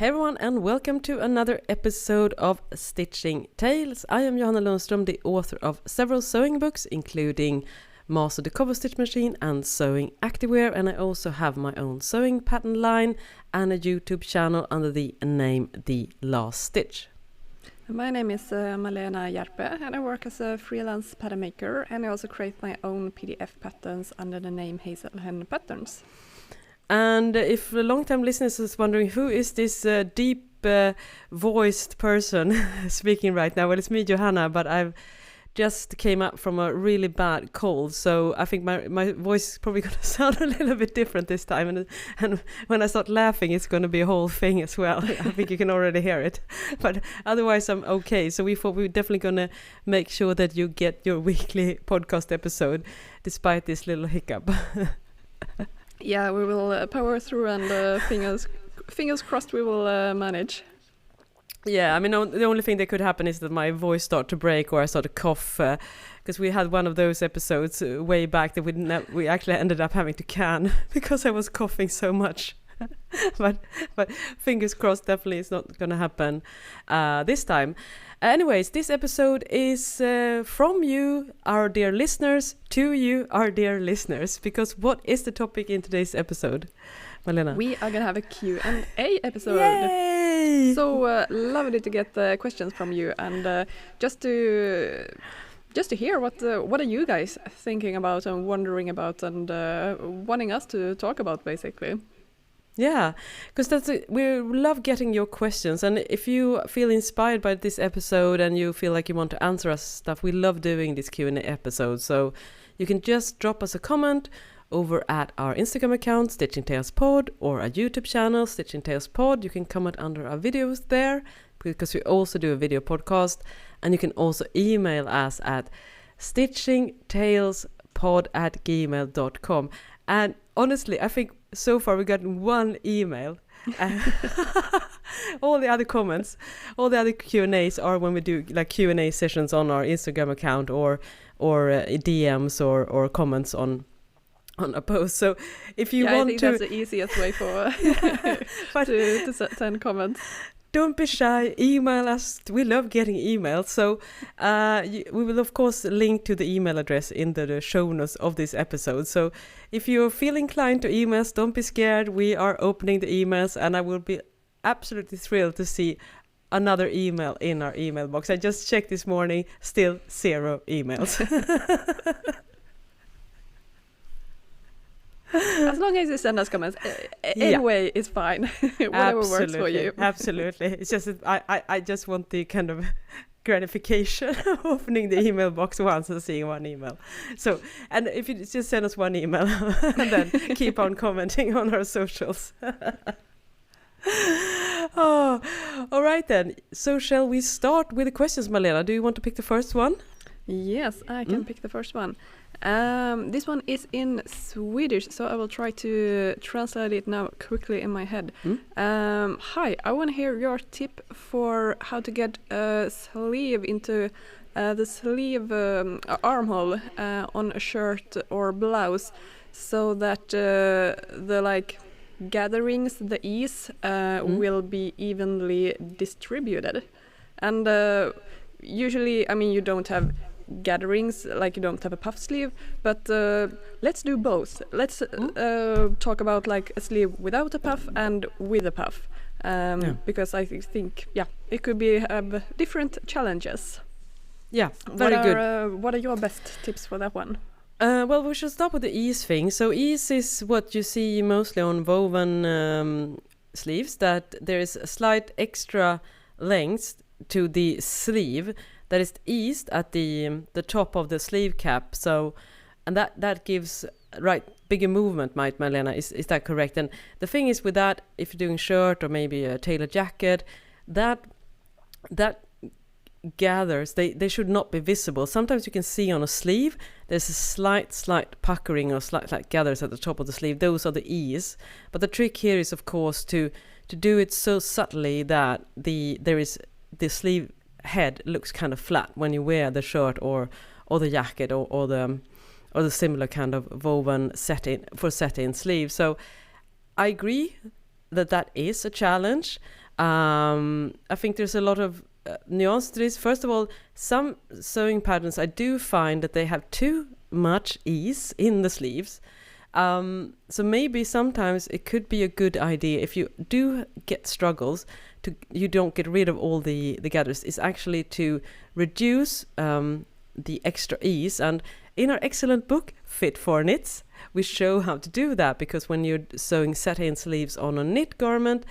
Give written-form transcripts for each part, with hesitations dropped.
Hey everyone, and welcome to another episode of Stitching Tales. I am Johanna Lundström, the author of several sewing books, including Master the Cover Stitch Machine and Sewing Activewear, and I also have my own sewing pattern line and a YouTube channel under the name The Last Stitch. My name is Malena Hjerpe, and I work as a freelance pattern maker, and I also create my own PDF patterns under the name Hazelhen Patterns. And if long-time listeners is wondering who is this deep-voiced person speaking right now, well, it's me, Johanna, but I've just came up from a really bad cold, so I think my voice is probably going to sound a little bit different this time, and when I start laughing, it's going to be a whole thing as well. I think you can already hear it, but otherwise I'm okay. So we thought we were definitely going to make sure that you get your weekly podcast episode, despite this little hiccup. Yeah, we will power through, and fingers crossed we will manage. Yeah, I mean, the only thing that could happen is that my voice start to break or I start to cough, because we had one of those episodes way back that we actually ended up having to can because I was coughing so much. but fingers crossed, definitely it's not going to happen this time. Anyways, this episode is from you, our dear listeners, to you, our dear listeners, because what is the topic in today's episode, Malena? We are going to have a Q&A episode. Yay! So lovely to get questions from you, and just to hear what are you guys thinking about and wondering about and wanting us to talk about, basically. Yeah, because we love getting your questions, and if you feel inspired by this episode and you feel like you want to answer us stuff, we love doing this Q&A episode. So you can just drop us a comment over at our Instagram account, stitchingtalespod, or our YouTube channel, stitchingtalespod. You can comment under our videos there, because we also do a video podcast, and you can also email us at stitchingtalespod@gmail.com. And honestly, I think so far we've gotten one email. All the other comments, all the other Q&As are when we do like Q&A sessions on our Instagram account or DMs or comments on a post. So if you want I think that's the easiest way for to send comments. Don't be shy, email us. We love getting emails. So we will, of course, link to the email address in the show notes of this episode. So if you feel inclined to email us, don't be scared. We are opening the emails, and I will be absolutely thrilled to see another email in our email box. I just checked this morning, still 0 emails. As long as you send us comments, anyway, it's fine. Whatever works for you. Absolutely. It's just that I just want the kind of gratification of opening the email box once and seeing one email. So, and if you just send us one email and then keep on commenting on our socials. Oh, all right then. So shall we start with the questions, Malena? Do you want to pick the first one? Yes, I can pick the first one. This one is in Swedish, so I will try to translate it now quickly in my head. Hi, I want to hear your tip for how to get a sleeve into the sleeve armhole on a shirt or blouse, so that the like gatherings, the ease will be evenly distributed. And usually, I mean, you don't have gatherings, like you don't have a puff sleeve, but let's do both. Let's talk about like a sleeve without a puff and with a puff, because I think it could be have different challenges. Yeah, very good. What are your best tips for that one? Well, we should start with the ease thing. So ease is what you see mostly on woven sleeves, that there is a slight extra length to the sleeve that is eased at the top of the sleeve cap. So, and that gives bigger movement, Malena. Is that correct? And the thing is with that, if you're doing shirt or maybe a tailored jacket, that gathers, they should not be visible. Sometimes you can see on a sleeve there's a slight puckering or slight gathers at the top of the sleeve. Those are the ease. But the trick here is, of course, to do it so subtly that the sleeve head looks kind of flat when you wear the shirt or the jacket or the similar kind of woven set-in sleeve. So I agree that is a challenge. I think there's a lot of nuance to this. First of all, some sewing patterns I do find that they have too much ease in the sleeves. So maybe sometimes it could be a good idea, if you do get struggles, you don't get rid of all the gathers, is actually to reduce the extra ease. And in our excellent book, Fit for Knits, we show how to do that, because when you're sewing satin sleeves on a knit garment,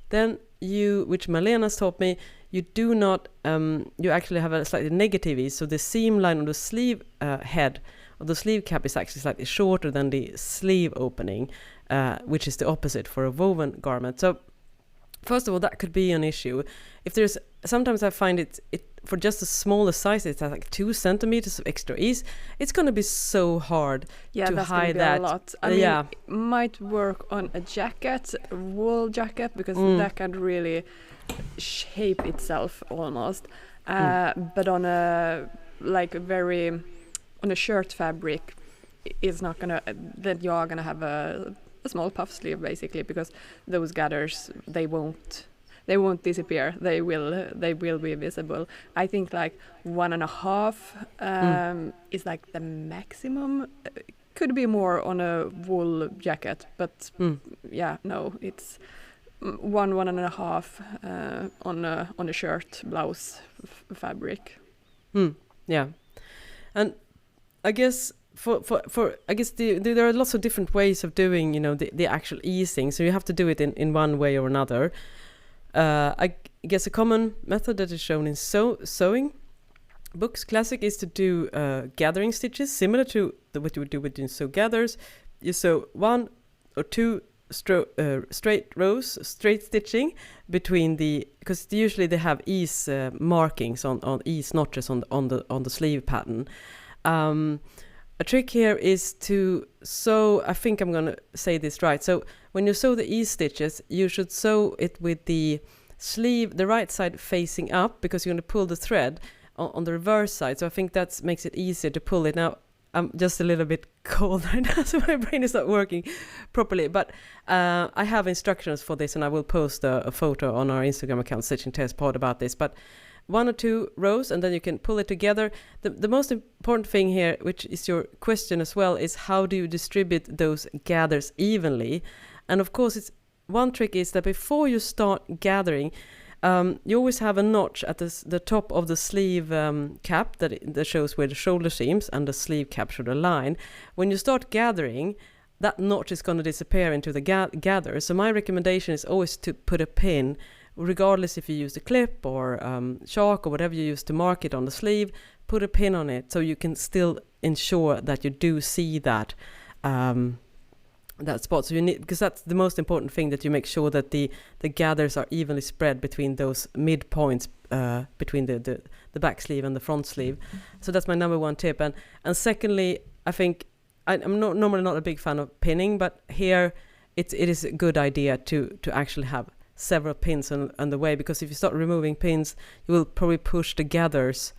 then which Malena's taught me, you do not, you actually have a slightly negative ease. So the seam line on the sleeve head of the sleeve cap is actually slightly shorter than the sleeve opening, which is the opposite for a woven garment. So first of all, that could be an issue. Sometimes I find it for just a smaller size, it's like 2 centimeters of extra ease. It's going to be so hard to hide that. A lot. I mean, it might work on a jacket, a wool jacket, because that can really shape itself almost. But on a shirt fabric, it's not gonna. Then you are gonna have a small puff sleeve basically, because those gathers they won't disappear. They will be visible. I think like 1.5 is like the maximum. Could be more on a wool jacket, but it's 1.5 on a shirt blouse fabric. Yeah, and I guess there are lots of different ways of doing, the actual easing. So you have to do it in one way or another. I guess a common method that is shown in sewing books classic is to do gathering stitches, similar to what you would do with sew gathers. You sew 1 or 2 straight rows, straight stitching between because usually they have ease markings on ease notches on the sleeve pattern. A trick here is to sew, I think I'm going to say this right. So when you sew the ease stitches, you should sew it with the sleeve, the right side facing up, because you're going to pull the thread on the reverse side. So I think that makes it easier to pull it. Now, I'm just a little bit cold right now, so my brain is not working properly. But I have instructions for this, and I will post a photo on our Instagram account, Stitching Talespod, about this. But 1 or 2 rows, and then you can pull it together. The most important thing here, which is your question as well, is how do you distribute those gathers evenly? And of course, one trick is that before you start gathering, you always have a notch at the top of the sleeve cap that shows where the shoulder seams and the sleeve cap should align. When you start gathering, that notch is going to disappear into the gather. So my recommendation is always to put a pin, regardless if you use the clip or chalk or whatever you use to mark it on the sleeve. Put a pin on it so you can still ensure that you do see that spot. So you need, because that's the most important thing, that you make sure that the gathers are evenly spread between those midpoints between the back sleeve and the front sleeve. So that's my number 1 tip. And secondly, I think I'm normally not a big fan of pinning, but here it is a good idea to actually have several pins on the way, because if you start removing pins, you will probably push the gathers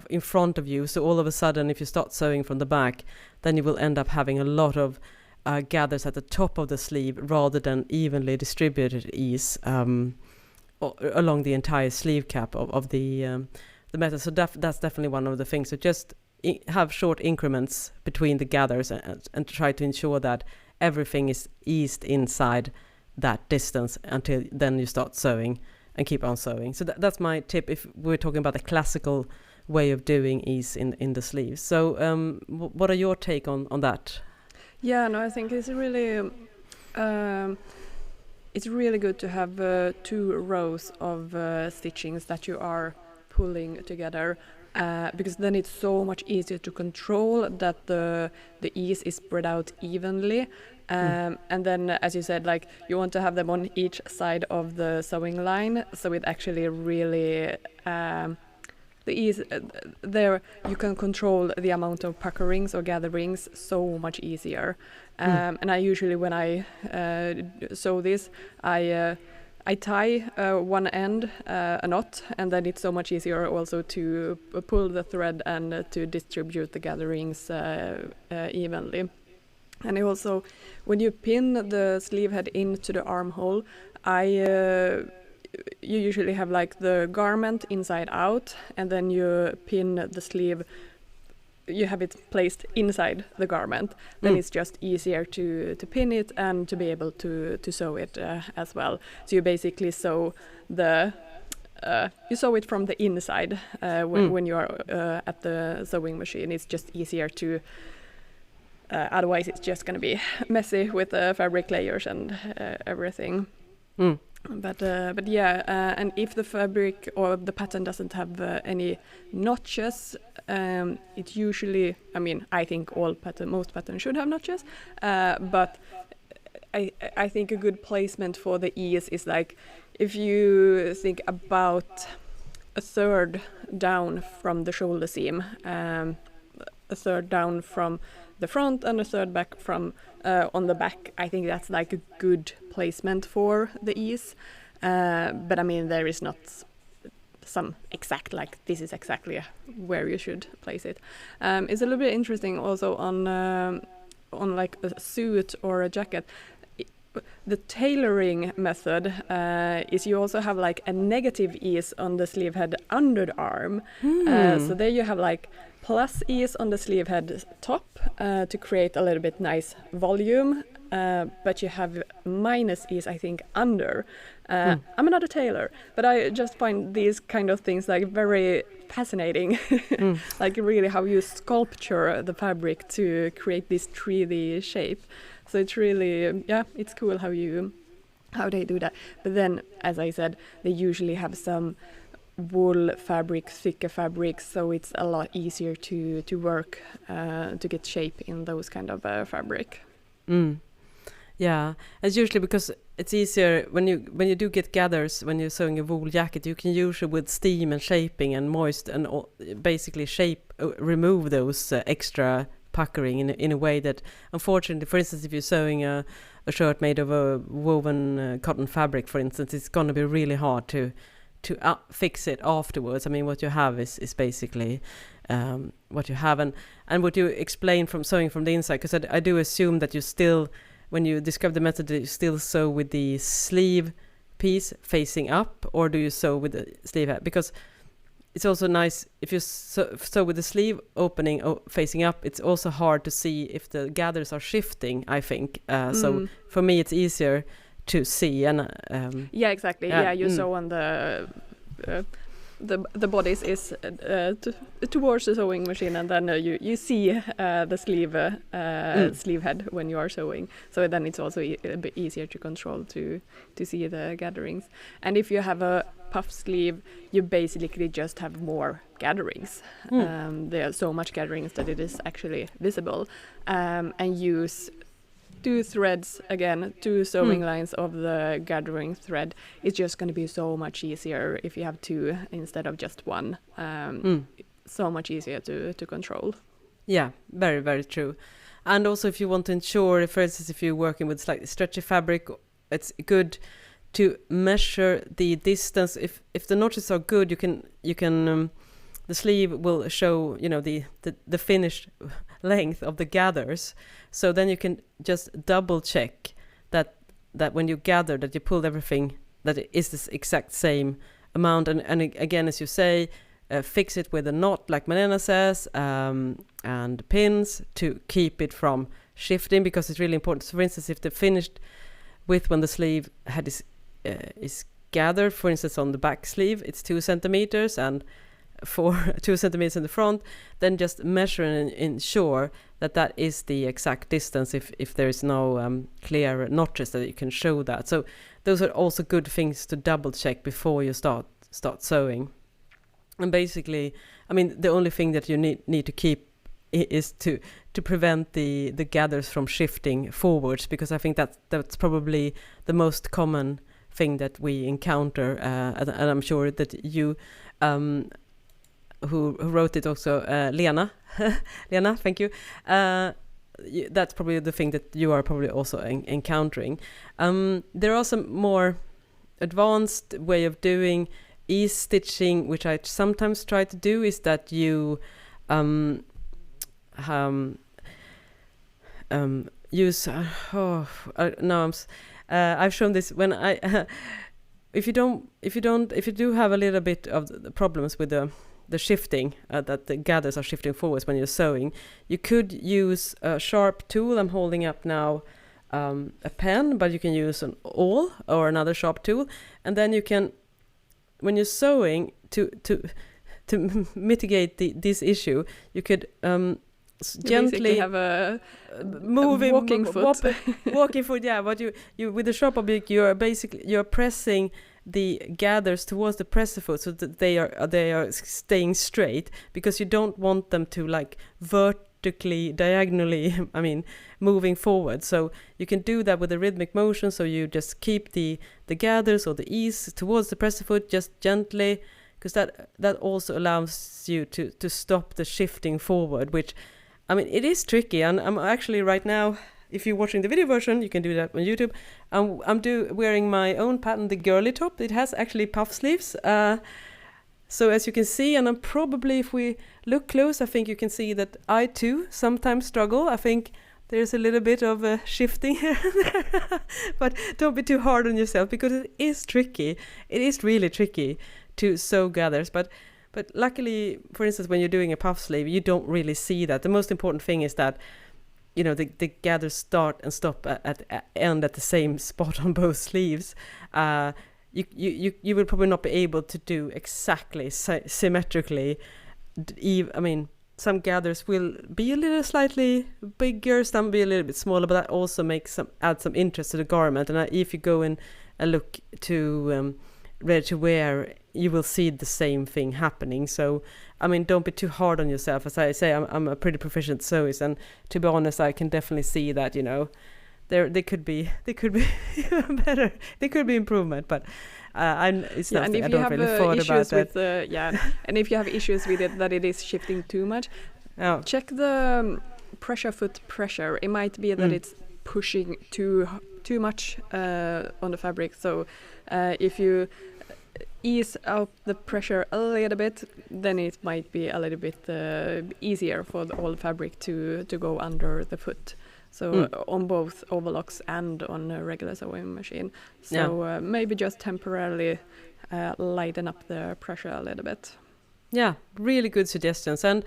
in front of you. So all of a sudden, if you start sewing from the back, then you will end up having a lot of gathers at the top of the sleeve rather than evenly distributed ease along the entire sleeve cap of the method. So that's definitely one of the things. So just have short increments between the gathers and try to ensure that everything is eased inside that distance until then you start sewing and keep on sewing. So that's my tip if we're talking about the classical way of doing ease in the sleeves. So what are your take on that? Yeah, no, I think it's really good to have 2 rows of stitchings that you are pulling together, because then it's so much easier to control that the ease is spread out evenly. And then, as you said, like you want to have them on each side of the sewing line, so it actually really the ease there, you can control the amount of puckerings or gatherings so much easier. And I usually, when I sew this, I tie one end a knot, and then it's so much easier also to pull the thread and to distribute the gatherings evenly. And also, when you pin the sleeve head into the armhole, I you usually have like the garment inside out, and then you pin the sleeve. You have it placed inside the garment. Then it's just easier to pin it and to be able to sew it as well. So you basically sew you sew it from the inside when you are at the sewing machine. It's just easier to. Otherwise, it's just going to be messy with the fabric layers and everything. But and if the fabric or the pattern doesn't have any notches, it usually, I think most patterns should have notches, but I think a good placement for the ease is like if you think about a third down from the shoulder seam, a third down from the front and a third back from on the back. I think that's like a good placement for the ease. But there is not some exact, like this is exactly where you should place it. It's a little bit interesting also on like a suit or a jacket. The tailoring method is you also have like a negative ease on the sleeve head under the arm. So there you have like plus ease on the sleeve head top to create a little bit nice volume, but you have minus ease, I think, under. I'm not a tailor, but I just find these kind of things like very fascinating. Like really how you sculpture the fabric to create this 3D shape. So it's really, it's cool how they do that. But then, as I said, they usually have some wool fabric, thicker fabrics, so it's a lot easier to work to get shape in those kind of fabric. Yeah, it's usually because it's easier when you do get gathers when you're sewing a wool jacket. You can usually with steam and shaping and moist and basically remove those extra puckering in a way that, unfortunately, for instance, if you're sewing a shirt made of a woven cotton fabric, for instance, it's going to be really hard to fix it afterwards. What you have is basically what you have, and what you explain from sewing from the inside, because I do assume that you still, when you describe the method, you still sew with the sleeve piece facing up, or do you sew with the sleeve head? Because it's also nice if you sew with the sleeve opening facing up. It's also hard to see if the gathers are shifting, I think. So for me, it's easier to see. And exactly. You sew on the bodice is towards the sewing machine, and then you see the sleeve head when you are sewing. So then it's also a bit easier to control to see the gatherings. And if you have a puff sleeve, you basically just have more gatherings. There are so much gatherings that it is actually visible, and use 2 threads again, 2 sewing lines of the gathering thread. It's just going to be so much easier if you have 2 instead of just 1. So much easier to control. Yeah, very, very true. And also if you want to ensure, for instance, if you're working with slightly stretchy fabric, it's good to measure the distance. If the notches are good, you can the sleeve will show the finished length of the gathers. So then you can just double check that when you gather, that you pulled everything, that it is this exact same amount. And again, as you say, fix it with a knot, like Malena says, and pins to keep it from shifting, because it's really important. So for instance, if the finished width when the sleeve head is gathered, for instance, on the back sleeve, it's 2 centimeters, and for 2 centimeters in the front, then just measure and ensure that is the exact distance if there is no clear notches, that you can show that. So those are also good things to double check before you start sewing. And basically, the only thing that you need to keep is to prevent the gathers from shifting forwards, because I think that's probably the most common thing that we encounter, and I'm sure that you who wrote it also, Lena, thank you. That's probably the thing that you are probably also encountering. There are some more advanced way of doing ease stitching, which I sometimes try to do, is that you use I've shown this when if you do have a little bit of the problems with the shifting, that the gathers are shifting forwards when you're sewing, you could use a sharp tool. I'm holding up now a pen, but you can use an awl or another sharp tool, and then you can, when you're sewing, to mitigate this issue, you could gently have a walking foot. walking foot, yeah. But you with the sharp object, you're pressing the gathers towards the presser foot so that they are staying straight, because you don't want them to like diagonally moving forward. So you can do that with a rhythmic motion, so you just keep the gathers or the ease towards the presser foot just gently, because that also allows you to stop the shifting forward, which it is tricky. And I'm actually right now, if you're watching the video version, you can do that on YouTube. I'm wearing my own pattern, the girly top. It has actually puff sleeves. So as you can see, and I'm probably, if we look close, I think you can see that I too sometimes struggle. I think there's a little bit of shifting here and there. But don't be too hard on yourself, because it is tricky. It is really tricky to sew gathers. But luckily, for instance, when you're doing a puff sleeve, you don't really see that. The most important thing is that the gathers start and stop end at the same spot on both sleeves. You will probably not be able to do exactly symmetrically. Some gathers will be a little slightly bigger, some be a little bit smaller, but that also add some interest to the garment. And if you go in and look to ready to wear, you will see the same thing happening. So don't be too hard on yourself. As I say, I'm a pretty proficient sewist, and to be honest, I can definitely see that they could be better. There could be improvement, but it's nothing. I don't really thought about that. And if you have issues with it, that it is shifting too much, check the pressure foot pressure. It might be that it's pushing too much on the fabric. So if you ease out the pressure a little bit, then it might be a little bit easier for the old fabric to go under the foot. So on both overlocks and on a regular sewing machine. So maybe just temporarily lighten up the pressure a little bit. Yeah, really good suggestions. And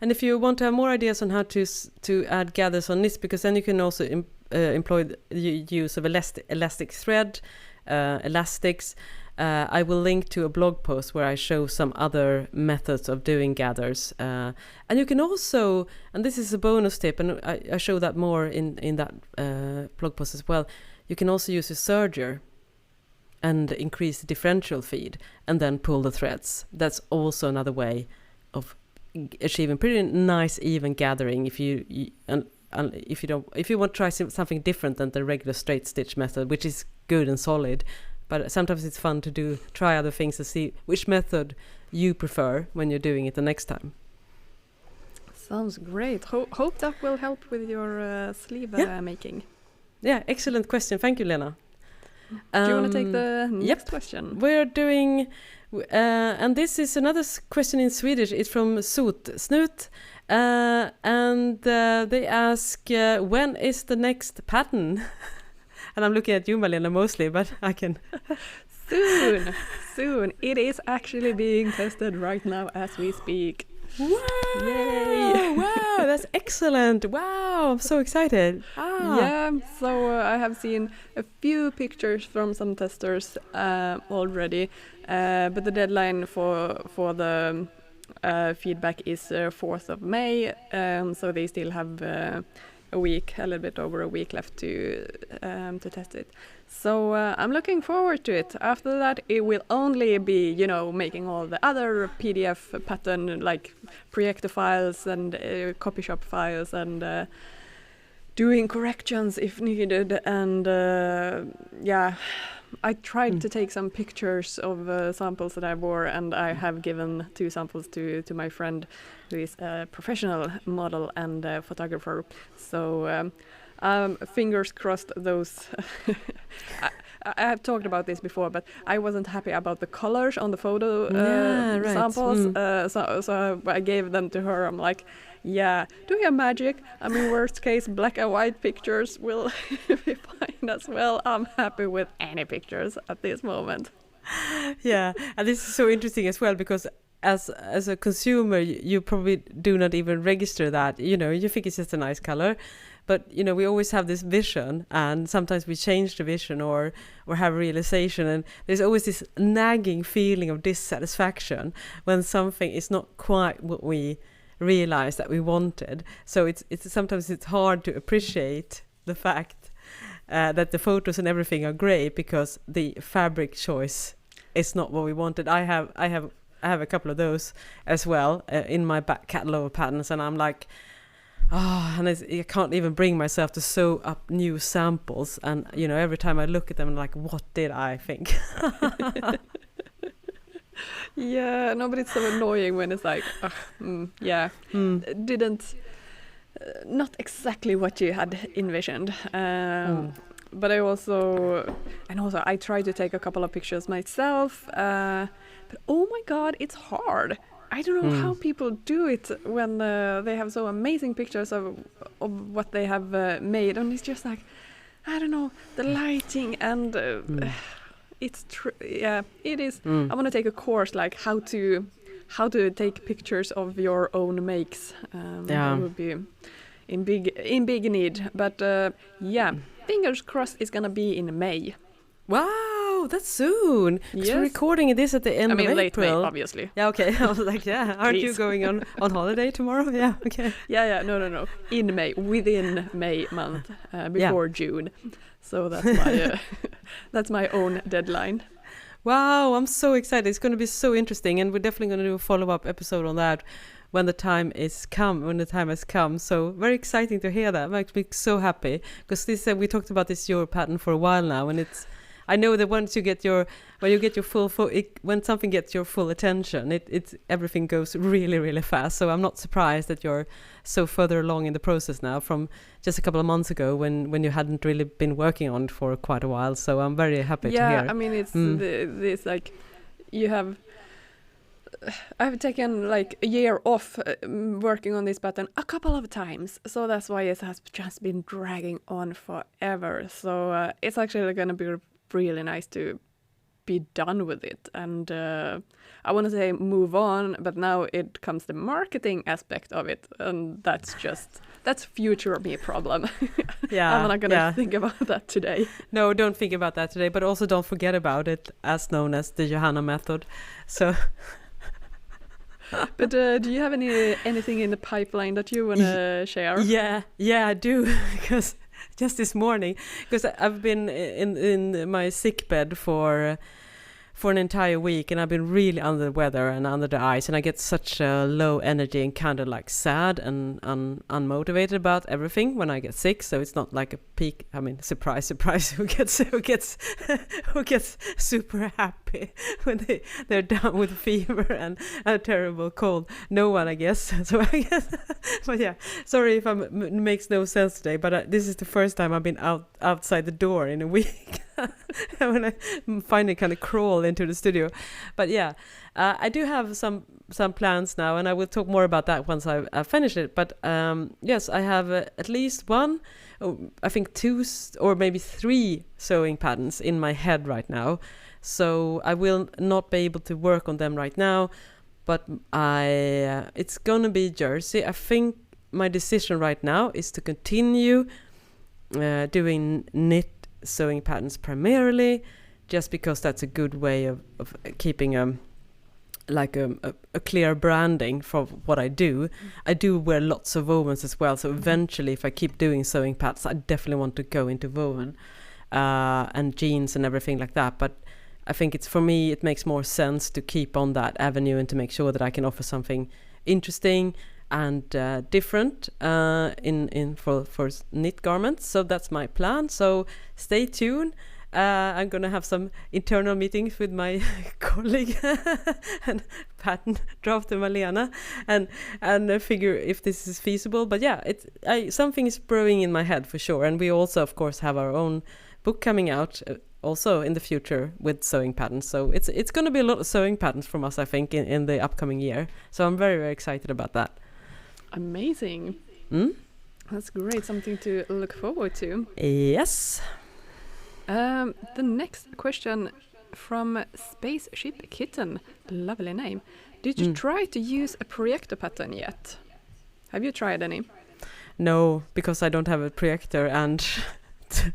if you want to have more ideas on how to add gathers on this, because then you can also employ the use of elastic thread, elastics. I will link to a blog post where I show some other methods of doing gathers. And you can also, and this is a bonus tip, and I show that more in that blog post as well, you can also use a serger and increase the differential feed and then pull the threads. That's also another way of achieving pretty nice even gathering if you want to try something different than the regular straight stitch method, which is good and solid. But sometimes it's fun to try other things to see which method you prefer when you're doing it the next time. Sounds great. Hope that will help with your sleeve making. Yeah, excellent question. Thank you, Lena. Do you want to take the next question? We're doing, and this is another question in Swedish. It's from Snut. And they ask, when is the next pattern? And I'm looking at you, Malena, mostly, but I can... Soon. It is actually being tested right now as we speak. Wow! Yay! Wow, that's excellent. Wow, I'm so excited. Yeah, so I have seen a few pictures from some testers already, but the deadline for the feedback is 4th of May, so they still have a little bit over a week left to test it. So I'm looking forward to it. After that, it will only be, making all the other PDF pattern, like projector files and copy shop files, and doing corrections if needed. And I tried to take some pictures of samples that I wore, and I have given 2 samples to my friend who is a professional model and photographer. So fingers crossed those. I have talked about this before, but I wasn't happy about the colors on the photo samples. So I gave them to her. I'm like, do your magic. Worst case, black and white pictures will be fine as well. I'm happy with any pictures at this moment. Yeah, and this is so interesting as well because as a consumer, you probably do not even register that. You know, you think it's just a nice color, but you know, we always have this vision, and sometimes we change the vision or have a realization, and there's always this nagging feeling of dissatisfaction when something is not quite what we realized that we wanted. So it's sometimes it's hard to appreciate the fact that the photos and everything are great because the fabric choice is not what we wanted. I have a couple of those as well in my back catalog of patterns, and I'm like, and I can't even bring myself to sew up new samples. And you know, every time I look at them, I'm like, what did I think? Yeah, no, but it's so annoying when it's like, didn't, not exactly what you had envisioned. But I try to take a couple of pictures myself. But oh my God, it's hard. I don't know how people do it when they have so amazing pictures of what they have made, and it's just like, I don't know, the lighting and it's it is. I want to take a course like how to take pictures of your own makes. That would be in big need, but fingers crossed it's gonna be in May. Wow, that's soon. Yes. We're recording this at the end of April. Late May, obviously. Yeah, okay. I was like, aren't you going on holiday tomorrow? Yeah, okay. Yeah, no. In May, within May month, before June. So that's my own deadline. Wow, I'm so excited. It's going to be so interesting, and we're definitely going to do a follow-up episode on that when the time has come. So very exciting to hear that. It makes me so happy because we talked about this your pattern for a while now, and I know that when something gets your full attention, it's everything goes really, really fast. So I'm not surprised that you're so further along in the process now from just a couple of months ago when you hadn't really been working on it for quite a while. So I'm very happy to hear. Yeah, I mean, it's this like you have. I've taken like a year off working on this pattern a couple of times, so that's why it has just been dragging on forever. So it's actually going to be really nice to be done with it, and I want to say move on, but now it comes the marketing aspect of it, and that's future me problem. I'm not gonna think about that today. No, don't think about that today, but also don't forget about it, as known as the Johanna method. So but do you have anything in the pipeline that you want to share? Yeah, I do, because just this morning, because I've been in my sick bed for an entire week, and I've been really under the weather and under the ice, and I get such a low energy and kind of like sad and unmotivated about everything when I get sick. So it's not like a peak. I mean, surprise, who gets super happy when they're down with fever and a terrible cold? No one, I guess. So I guess, but yeah, sorry if it makes no sense today, but this is the first time I've been outside the door in a week. When I finally kind of crawl into the studio. But I do have some plans now, and I will talk more about that once I finish it. But yes, I have at least one, I think 2 or maybe 3 sewing patterns in my head right now. So I will not be able to work on them right now, but it's gonna be jersey. I think my decision right now is to continue doing knit sewing patterns primarily, just because that's a good way of keeping a clear branding for what I do. I do wear lots of wovens as well, so eventually if I keep doing sewing patterns, I definitely want to go into woven and jeans and everything like that. But I think for me it makes more sense to keep on that avenue and to make sure that I can offer something interesting and different for knit garments. So that's my plan. So stay tuned. I'm going to have some internal meetings with my colleague and pattern drafter Malena and figure if this is feasible. But something is brewing in my head for sure. And we also, of course, have our own book coming out also in the future with sewing patterns. So it's going to be a lot of sewing patterns from us, I think, in the upcoming year. So I'm very, very excited about that. Amazing. That's great. Something to look forward to. Yes. The next question from Spaceship Kitten. Lovely name. Did you try to use a projector pattern yet? Have you tried any? No, because I don't have a projector and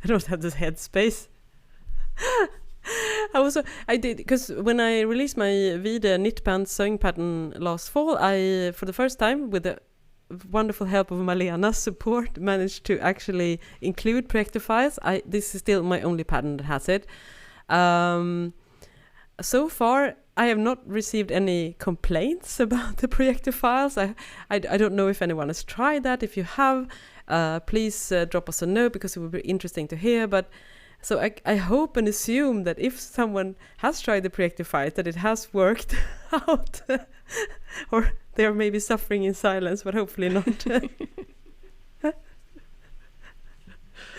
I don't have this headspace. I did, because when I released my video knit pants sewing pattern last fall, I, for the first time, with the wonderful help of Malena's support, managed to actually include projector files. This is still my only pattern that has it. So far, I have not received any complaints about the projector files. I don't know if anyone has tried that. If you have, please drop us a note, because it would be interesting to hear. But so I hope and assume that if someone has tried the projector files, that it has worked out. Or they are maybe suffering in silence, but hopefully not.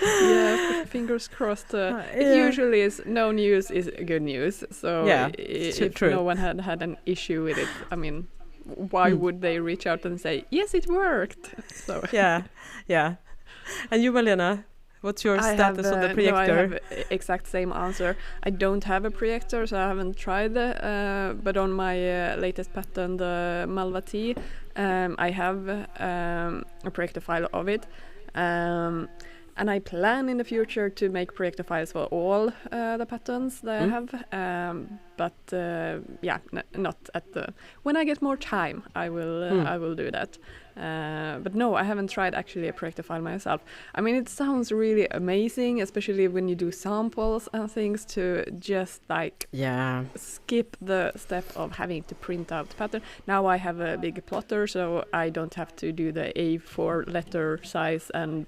Yeah, fingers crossed. It usually is, no news is good news. So if no one had an issue with it, I mean, why would they reach out and say, yes, it worked? So yeah. And you, Malena, what's your status on the projector? No, I have exact same answer. I don't have a projector, so I haven't tried but on my latest pattern, the Malva T, I have a projector file of it. And I plan in the future to make projector files for all the patterns that I have. Not at the... When I get more time, I will do that. But no, I haven't tried actually a projector file myself. I mean, it sounds really amazing, especially when you do samples and things, to just like skip the step of having to print out the pattern. Now I have a big plotter, so I don't have to do the A4 letter size and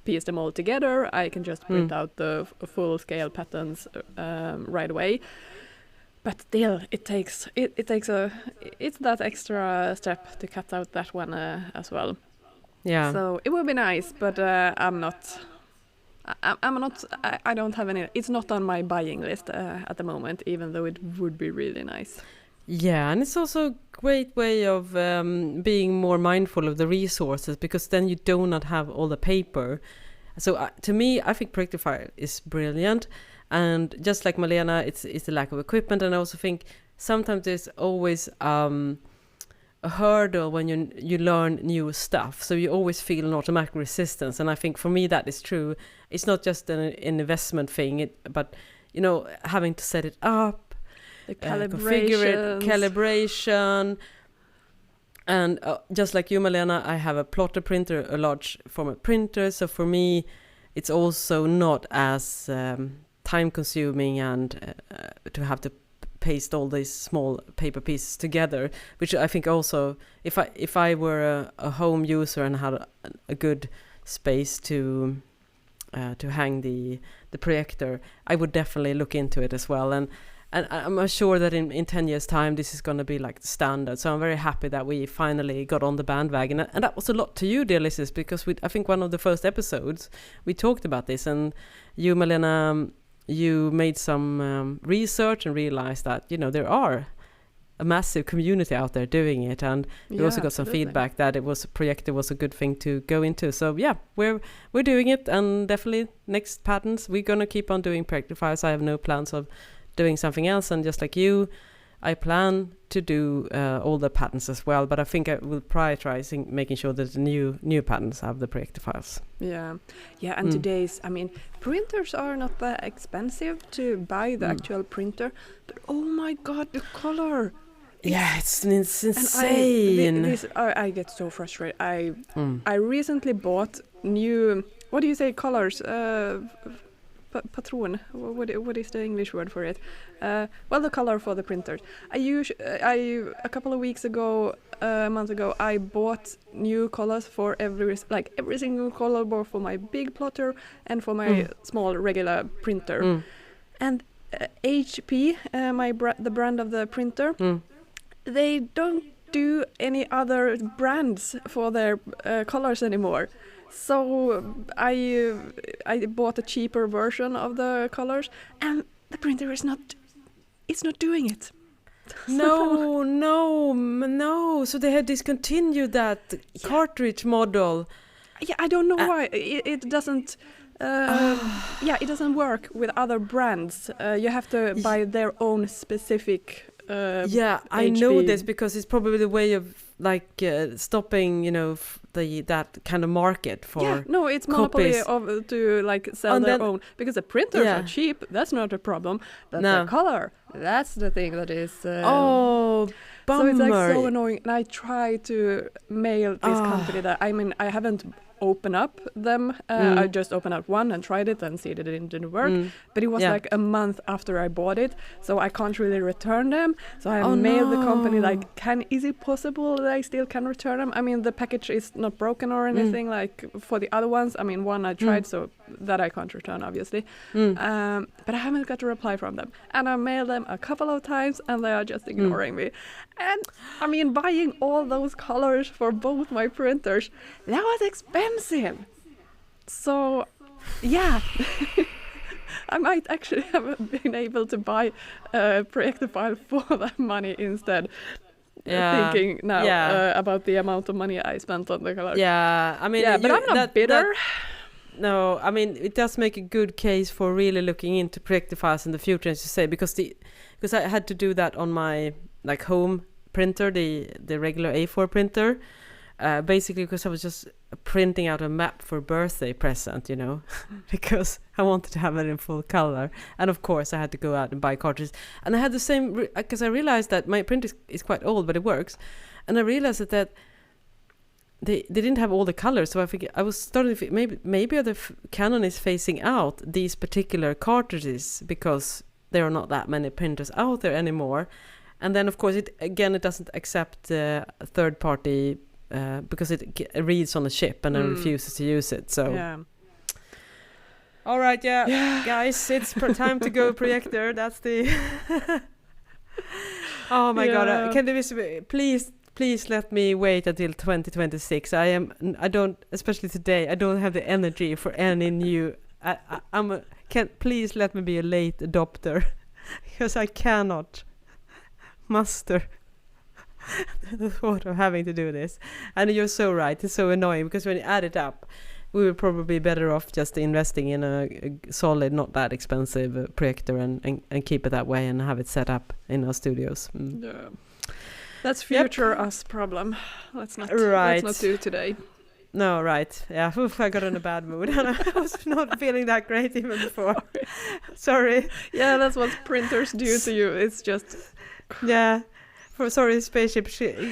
piece them all together. I can just print out the full-scale patterns right away. But still, it's that extra step to cut out that one as well. Yeah. So it would be nice, but I don't have any. It's not on my buying list at the moment, even though it would be really nice. Yeah, and it's also a great way of being more mindful of the resources, because then you do not have all the paper. So to me, I think projector file is brilliant. And just like Malena, it's the lack of equipment. And I also think sometimes there's always a hurdle when you learn new stuff. So you always feel an automatic resistance. And I think for me that is true. It's not just an investment thing, but, you know, having to set it up, the configure it, calibration. And just like you, Malena, I have a plotter printer, a large format printer. So for me, it's also not as time consuming and to have to paste all these small paper pieces together, which I think also, if I were a home user and had a good space to hang the projector, I would definitely look into it as well. And I'm sure that in 10 years' time, this is going to be like the standard. So I'm very happy that we finally got on the bandwagon. And that was a lot to you, dear listeners, because I think one of the first episodes, we talked about this. And you, Malena, you made some research and realized that, you know, there are a massive community out there doing it. And we also got some feedback that projector was a good thing to go into. So yeah, we're doing it. And definitely next patterns, we're going to keep on doing projector files. I have no plans of doing something else, and just like you, I plan to do all the patterns as well, but I think I will prioritize making sure that the new patterns have the projector files. And today's, I mean, printers are not that expensive to buy the actual printer, but oh my god, the color! It's insane. I get so frustrated. I recently bought new, what do you say, colors? Patron. What is the English word for it? The color for the printers. A couple of weeks ago, a month ago, I bought new colors for every single color, both for my big plotter and for my small regular printer. And HP, the brand of the printer, they don't do any other brands for their colors anymore. So I bought a cheaper version of the colors, and the printer is not doing it. No. So they have discontinued that cartridge model. Yeah, I don't know why. It doesn't Yeah, it doesn't work with other brands. You have to buy their own specific. Yeah, I know this because it's probably the way of like stopping, that kind of market for. Yeah, no, it's monopoly copies. to like sell their own, because the printers are cheap. That's not a problem, but the color, that's the thing that is. Bummer. So it's like so annoying. And I try to mail this company that I haven't opened up them. I just opened up one and tried it and see that it didn't work. But it was like a month after I bought it, so I can't really return them. So I mailed the company like, is it possible that I still can return them? I mean, the package is not broken or anything like for the other ones. I mean, one I tried, so that I can't return, obviously. But I haven't got a reply from them. And I mailed them a couple of times and they are just ignoring me. And I mean, buying all those colors for both my printers, that was expensive. So, yeah. I might actually have been able to buy a projector file for that money instead. Thinking now about the amount of money I spent on the colors. Yeah, I mean, but I'm not bitter. No, I mean, it does make a good case for really looking into projector files in the future, as you say, because I had to do that on my like home printer, the regular A4 printer, basically because I was just printing out a map for birthday present, because I wanted to have it in full color. And of course I had to go out and buy cartridges, and I had the same because I realized that my print is quite old, but it works, and I realized that they didn't have all the colors, so I was starting to maybe the Canon is phasing out these particular cartridges because there are not that many printers out there anymore. And then of course it doesn't accept third party because it reads on the chip and then refuses to use it. So all right, guys, it's time to go projector. That's the oh my god, can this please let me wait until 2026. Especially today, I don't have the energy for any new. Please let me be a late adopter because I cannot muster the thought of having to do this. And you're so right, it's so annoying because when you add it up, we would probably be better off just investing in a solid, not that expensive projector and keep it that way and have it set up in our studios. Yeah. That's future us problem. Let's not do today. No, right. Yeah, I got in a bad mood and I was not feeling that great even before. Sorry. Yeah, that's what printers do to you. It's just... Yeah. Sorry, Spaceship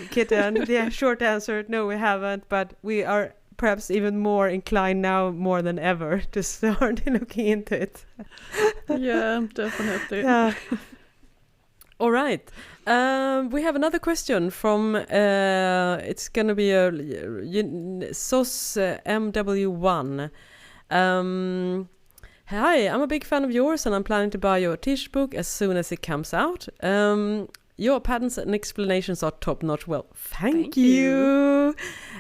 Kitten. Yeah, short answer, no, we haven't. But we are perhaps even more inclined now more than ever to start looking into it. Yeah, definitely. Yeah. All right. We have another question from, it's going to be a SOS MW1. Hi, I'm a big fan of yours and I'm planning to buy your t-shirt book as soon as it comes out. Your patterns and explanations are top notch. Well, thank you.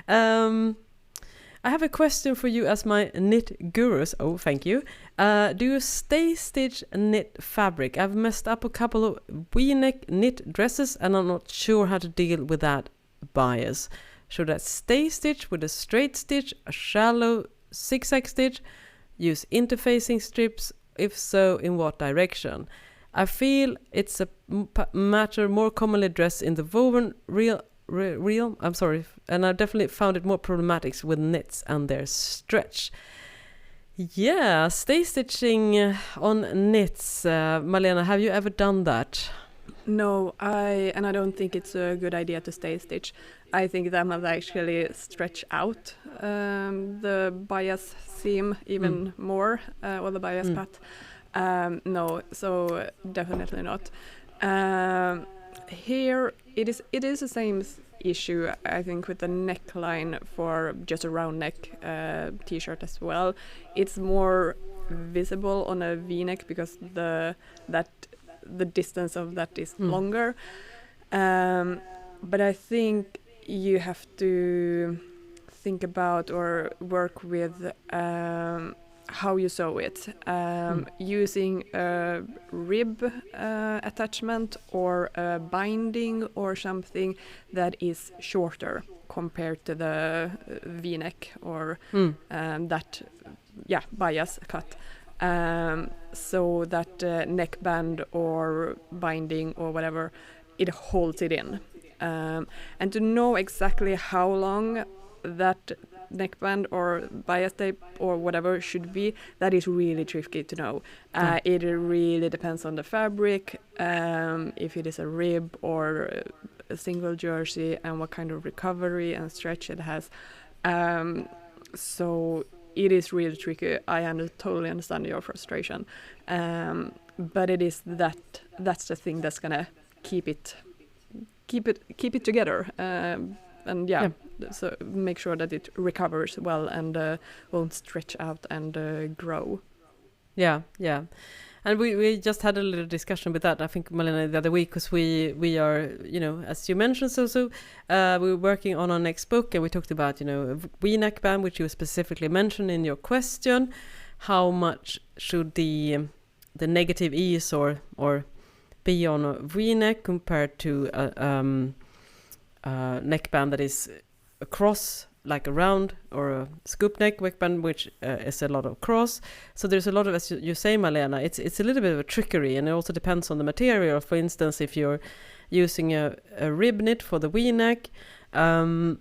I have a question for you as my knit gurus. Oh, thank you. Do you stay stitch knit fabric? I've messed up a couple of V-neck knit dresses and I'm not sure how to deal with that bias. Should I stay stitch with a straight stitch, a shallow zigzag stitch, use interfacing strips? If so, in what direction? I feel it's a matter more commonly dressed in the woven real, and I definitely found it more problematic with knits and their stretch. Yeah, stay stitching on knits. Malena, have you ever done that? No, I don't think it's a good idea to stay stitch. I think that might actually stretch out the bias seam even more, or the bias pat. No, so definitely not. Here it is the same issue, I think, with the neckline for just a round neck t-shirt as well. It's more visible on a V-neck because the distance of that is longer. But I think you have to think about or work with how you sew it, using a rib attachment or a binding or something that is shorter compared to the V-neck or that bias cut, so that neckband or binding or whatever, it holds it in. And to know exactly how long that neckband or bias tape or whatever should be, that is really tricky to know. It really depends on the fabric, if it is a rib or a single jersey, and what kind of recovery and stretch it has. So it is really tricky. I totally understand your frustration, but it is that's the thing that's gonna keep it together, and so make sure that it recovers well and won't stretch out and grow. Yeah. And we just had a little discussion with that, I think, Malena, the other week, because we are, as you mentioned, so we're working on our next book, and we talked about, V-neck band, which you specifically mentioned in your question. How much should the negative ease or be on a V-neck compared to a neckband that is across, like a round or a scoop neck neckband, which is a lot of cross. So there's a lot of, as you say, Malena, it's a little bit of a trickery, and it also depends on the material. For instance, if you're using a rib knit for the V-neck, then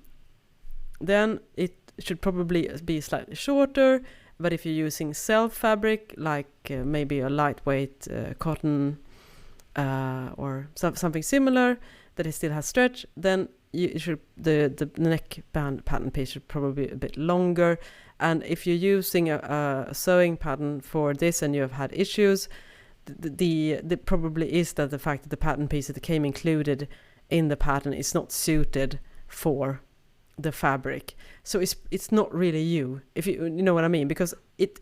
it should probably be slightly shorter. But if you're using self fabric, like maybe a lightweight cotton or something similar that it still has stretch, then you should the neckband pattern piece should probably be a bit longer. And if you're using a sewing pattern for this and you have had issues, the probably is that the fact that the pattern piece that came included in the pattern is not suited for the fabric. So it's not really you, if you know what I mean, because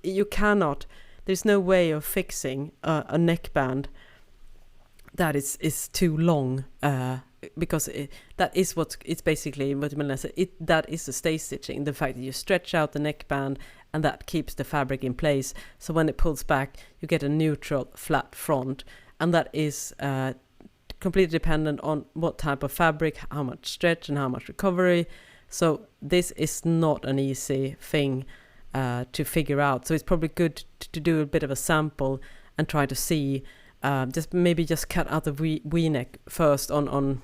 you cannot, there's no way of fixing a neckband that is too long, because that is what it's basically what Malena said. That is the stay stitching, the fact that you stretch out the neckband and that keeps the fabric in place. So when it pulls back, you get a neutral flat front, and that is completely dependent on what type of fabric, how much stretch and how much recovery. So this is not an easy thing to figure out. So it's probably good to do a bit of a sample and try to see. Just cut out the V-neck first on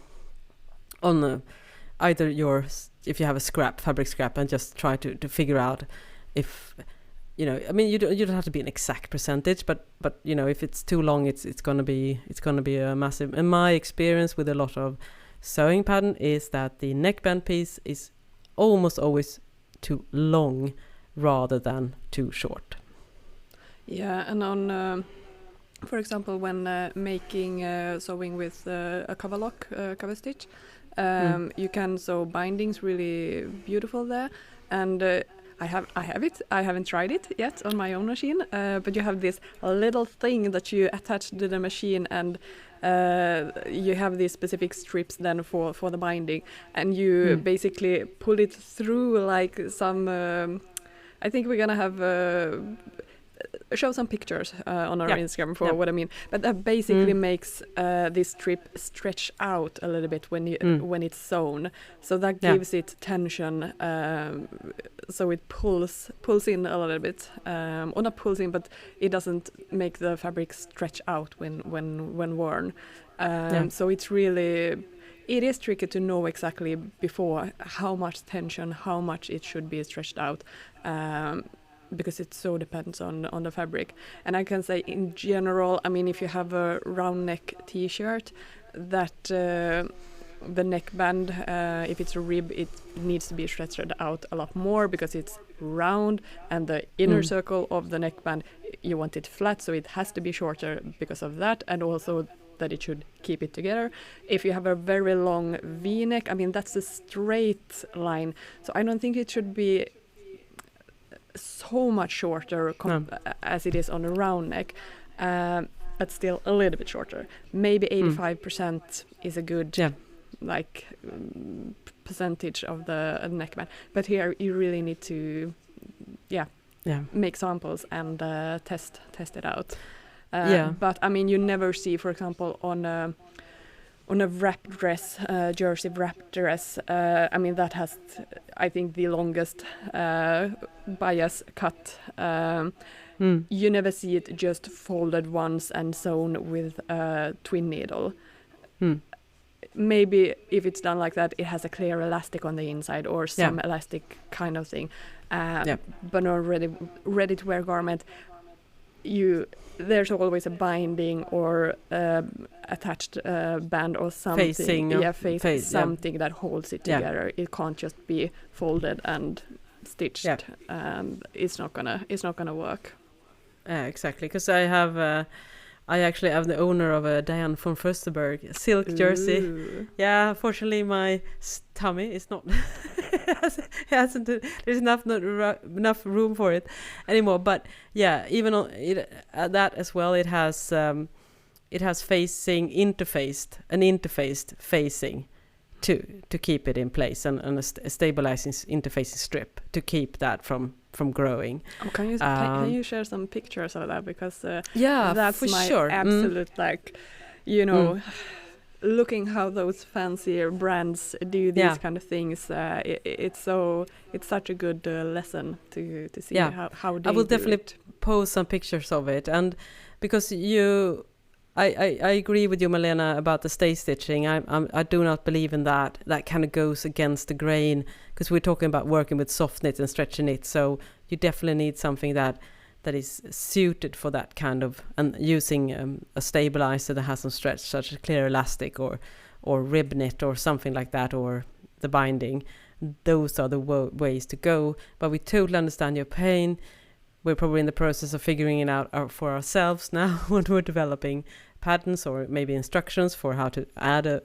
either if you have a fabric scrap, and just try to figure out if, you don't have to be an exact percentage, but if it's too long, it's gonna be a massive. In my experience with a lot of sewing pattern is that the neckband piece is almost always too long rather than too short. Yeah, and on for example, when making sewing with a cover lock, cover stitch, you can sew bindings really beautiful there. And I have it. I haven't tried it yet on my own machine, but you have this little thing that you attach to the machine, and you have these specific strips then for the binding, and you basically pull it through like some. I think we're gonna have. Show some pictures on our Instagram for what I mean, but that basically makes this strip stretch out a little bit when it's sewn, so that gives it tension, so it pulls in a little bit, or not pulls in, but it doesn't make the fabric stretch out when worn. So it's really, it is tricky to know exactly before how much tension, how much it should be stretched out, because it so depends on the fabric. And I can say in general, I mean, if you have a round neck t-shirt, that the neckband, if it's a rib, it needs to be stretched out a lot more because it's round, and the inner circle of the neckband, you want it flat, so it has to be shorter because of that, and also that it should keep it together. If you have a very long V-neck, I mean, that's a straight line, so I don't think it should be so much shorter as it is on a round neck, but still a little bit shorter. Maybe 85% is a good percentage of the neckband. But here you really need to make samples and test it out. But I mean, you never see, for example, on on a wrap dress, jersey wrap dress. I mean, that has, I think, the longest bias cut. You never see it just folded once and sewn with a twin needle. Maybe if it's done like that, it has a clear elastic on the inside or some elastic kind of thing. But on a ready-to-wear garment, there's always a binding or attached band or something. Something that holds it together. It can't just be folded and stitched. It's not gonna work. Exactly, because I actually am the owner of a Diane von Furstenberg silk jersey. Yeah, fortunately my tummy is not there's enough room for it anymore. But yeah, even on that as well, it has interfaced facing to keep it in place, and a stabilizing interfacing strip to keep that from growing. Can you share some pictures of that, because that's for my sure. absolute looking how those fancier brands do these kind of things. It's such a good lesson to see how they I will do definitely it. post some pictures of it, and because I agree with you, Malena, about the stay stitching. I do not believe in that. That kind of goes against the grain, because we're talking about working with soft knit and stretchy knit. So you definitely need something that is suited for that kind of, and using a stabilizer that has some stretch, such as clear elastic or rib knit or something like that, or the binding. Those are the ways to go. But we totally understand your pain. We're probably in the process of figuring it out for ourselves now when we're developing patterns or maybe instructions for how to add a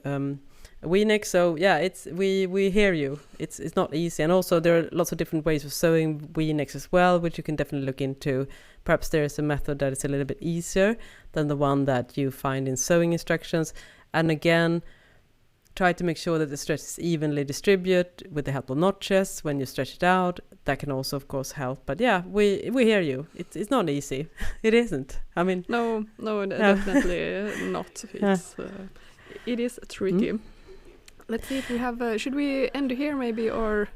V-neck. So yeah, we hear you. It's not easy, and also there are lots of different ways of sewing V-necks as well, which you can definitely look into. Perhaps there is a method that is a little bit easier than the one that you find in sewing instructions. And again, try to make sure that the stretch is evenly distributed with the help of notches when you stretch it out. That can also, of course, help. But yeah, we hear you. It's not easy. It isn't. I mean, no, definitely not. It is tricky. Let's see if we have. Should we end here maybe, or?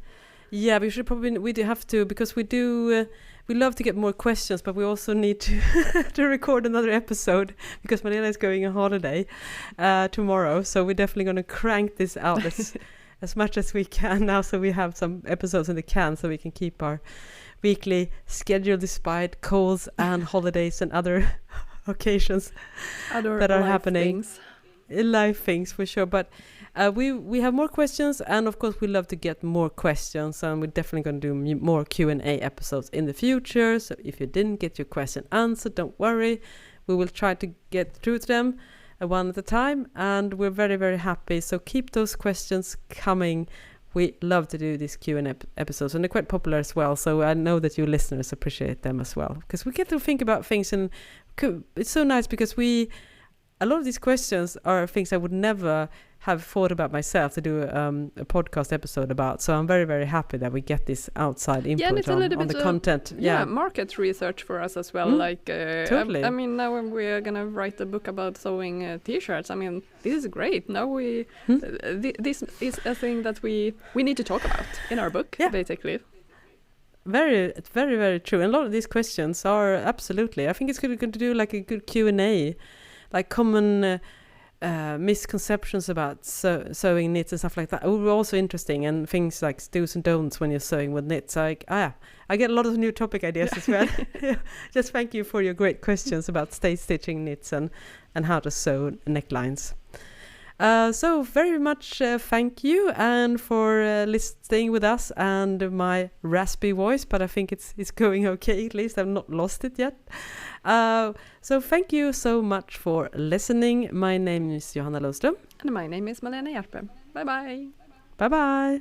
Yeah, we should probably. We do have to, because we do. We love to get more questions, but we also need to to record another episode, because Malena is going on holiday tomorrow. So we're definitely going to crank this out as much as we can now, so we have some episodes in the can, so we can keep our weekly schedule despite colds and holidays and other occasions that are happening. Life things for sure. But we have more questions, and of course we love to get more questions, and we're definitely going to do more Q&A episodes in the future. So if you didn't get your question answered, don't worry, we will try to get through to them one at a time, and we're very, very happy. So keep those questions coming. We love to do these Q&A episodes, and they're quite popular as well, so I know that you listeners appreciate them as well, because we get to think about things, and it's so nice, because a lot of these questions are things I would never have thought about myself to do a podcast episode about. So I'm very, very happy that we get this outside input on the content. Market research for us as well. Totally. I mean, now when we're gonna write a book about sewing t-shirts, I mean, this is great. Now this is a thing that we need to talk about in our book, basically. Very, very, very true. And a lot of these questions are absolutely. I think it's good to do like a good Q&A, like common misconceptions about sewing knits and stuff like that. It would be also interesting, and things like do's and don'ts when you're sewing with knits. I get a lot of new topic ideas as well. Just thank you for your great questions about stay stitching knits and how to sew necklines. So very much thank you, and for staying with us and my raspy voice, but I think it's going okay. At least I've not lost it yet. So thank you so much for listening. My name is Johanna Lundström. And my name is Malena Hjerpe. Bye bye. Bye bye.